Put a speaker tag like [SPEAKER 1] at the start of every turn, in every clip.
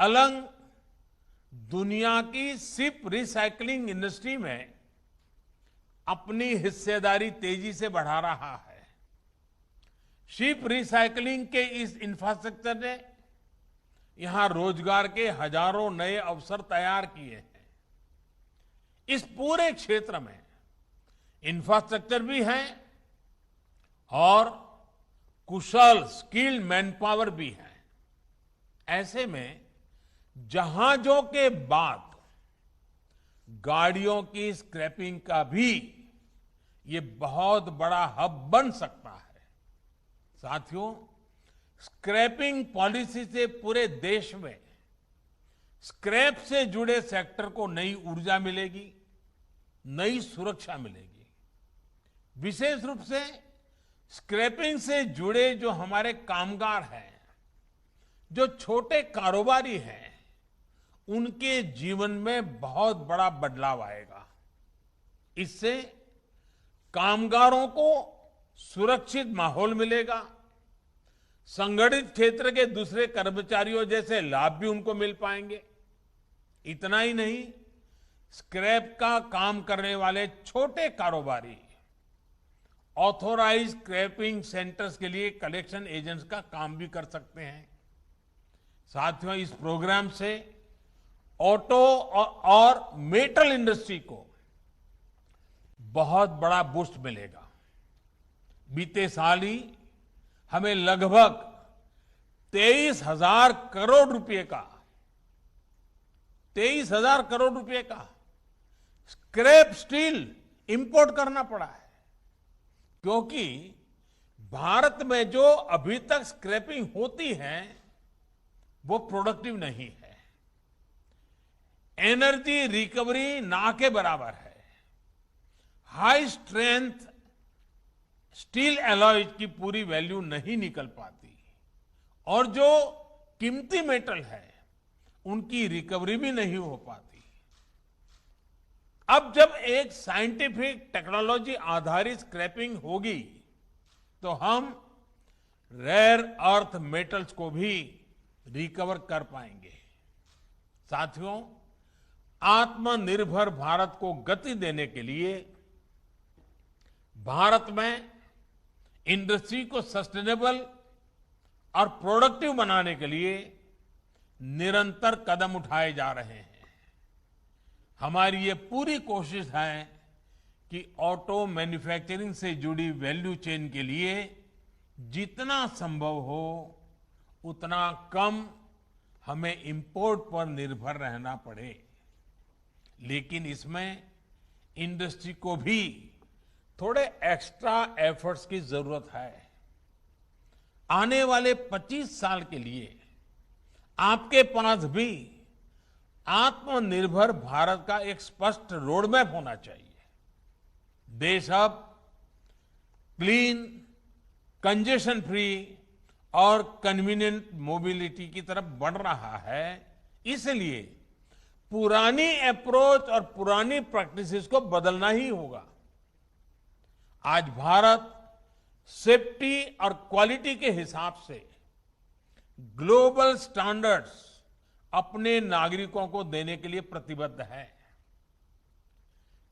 [SPEAKER 1] अलंग दुनिया की ship recycling industry में अपनी हिस्सेदारी तेजी से बढ़ा रहा है। शिप रिसाइकलिंग के इस इंफ्रास्ट्रक्चर ने यहां रोजगार के हजारों नए अवसर तैयार किए हैं। इस पूरे क्षेत्र में इंफ्रास्ट्रक्चर भी है और कुशल स्किल्ड मैनपावर भी है। ऐसे में जहाजों के बाद गाड़ियों की स्क्रैपिंग का भी ये बहुत बड़ा हब बन सकता है। साथियों, स्क्रैपिंग पॉलिसी से पूरे देश में स्क्रैप से जुड़े सेक्टर को नई ऊर्जा मिलेगी, नई सुरक्षा मिलेगी। विशेष रूप से स्क्रैपिंग से जुड़े जो हमारे कामगार हैं, जो छोटे कारोबारी हैं, उनके जीवन में बहुत बड़ा बदलाव आएगा। इससे कामगारों को सुरक्षित माहौल मिलेगा, संगठित क्षेत्र के दूसरे कर्मचारियों जैसे लाभ भी उनको मिल पाएंगे। इतना ही नहीं, स्क्रैप का काम करने वाले छोटे कारोबारी ऑथोराइज्ड स्क्रैपिंग सेंटर्स के लिए कलेक्शन एजेंट्स का काम भी कर सकते हैं। साथियों, इस प्रोग्राम से ऑटो और मेटल इंडस्ट्री को बहुत बड़ा बूस्ट मिलेगा। बीते साल ही हमें लगभग 23,000 करोड़ रुपए का स्क्रैप स्टील इंपोर्ट करना पड़ा है, क्योंकि भारत में जो अभी तक स्क्रैपिंग होती है वो प्रोडक्टिव नहीं है। एनर्जी रिकवरी ना के बराबर है। हाई स्ट्रेंथ स्टील एलॉयज की पूरी वैल्यू नहीं निकल पाती और जो कीमती मेटल है उनकी रिकवरी भी नहीं हो पाती। अब जब एक साइंटिफिक टेक्नोलॉजी आधारित स्क्रैपिंग होगी तो हम रेयर अर्थ मेटल्स को भी रिकवर कर पाएंगे। साथियों, आत्मनिर्भर भारत को गति देने के लिए भारत में इंडस्ट्री को सस्टेनेबल और प्रोडक्टिव बनाने के लिए निरंतर कदम उठाए जा रहे हैं। हमारी ये पूरी कोशिश है कि ऑटो मैन्युफैक्चरिंग से जुड़ी वैल्यू चेन के लिए जितना संभव हो उतना कम हमें इंपोर्ट पर निर्भर रहना पड़े। लेकिन इसमें इंडस्ट्री को भी थोड़े एक्स्ट्रा एफर्ट्स की जरूरत है। आने वाले 25 साल के लिए आपके पास भी आत्मनिर्भर भारत का एक स्पष्ट रोड मैप होना चाहिए। देश अब क्लीन, कंजेशन फ्री और कन्वीनियंट मोबिलिटी की तरफ बढ़ रहा है। इसलिए पुरानी अप्रोच और पुरानी प्रैक्टिसेस को बदलना ही होगा। आज भारत सेफ्टी और क्वालिटी के हिसाब से ग्लोबल स्टैंडर्ड्स अपने नागरिकों को देने के लिए प्रतिबद्ध है।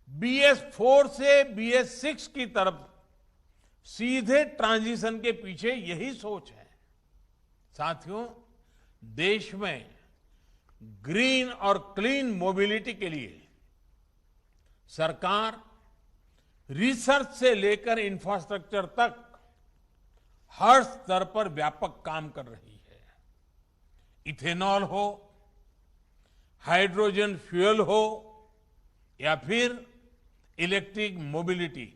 [SPEAKER 1] BS4 से BS6 की तरफ सीधे ट्रांजिशन के पीछे यही सोच है। साथियों, देश में ग्रीन और क्लीन मोबिलिटी के लिए सरकार रिसर्च से लेकर इंफ्रास्ट्रक्चर तक हर स्तर पर व्यापक काम कर रही है। इथेनॉल हो, हाइड्रोजन फ्यूल हो या फिर इलेक्ट्रिक मोबिलिटी,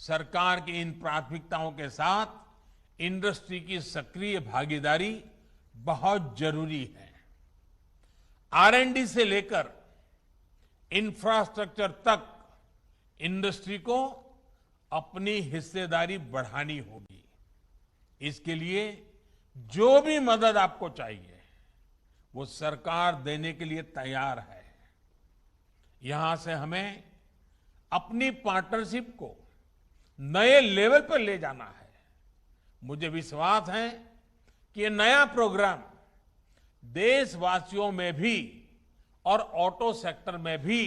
[SPEAKER 1] सरकार की इन प्राथमिकताओं के साथ इंडस्ट्री की सक्रिय भागीदारी बहुत जरूरी है। R&D से लेकर इंफ्रास्ट्रक्चर तक इंडस्ट्री को अपनी हिस्सेदारी बढ़ानी होगी। इसके लिए जो भी मदद आपको चाहिए वो सरकार देने के लिए तैयार है। यहां से हमें अपनी पार्टनरशिप को नए लेवल पर ले जाना है। मुझे विश्वास है कि ये नया प्रोग्राम देशवासियों में भी और ऑटो सेक्टर में भी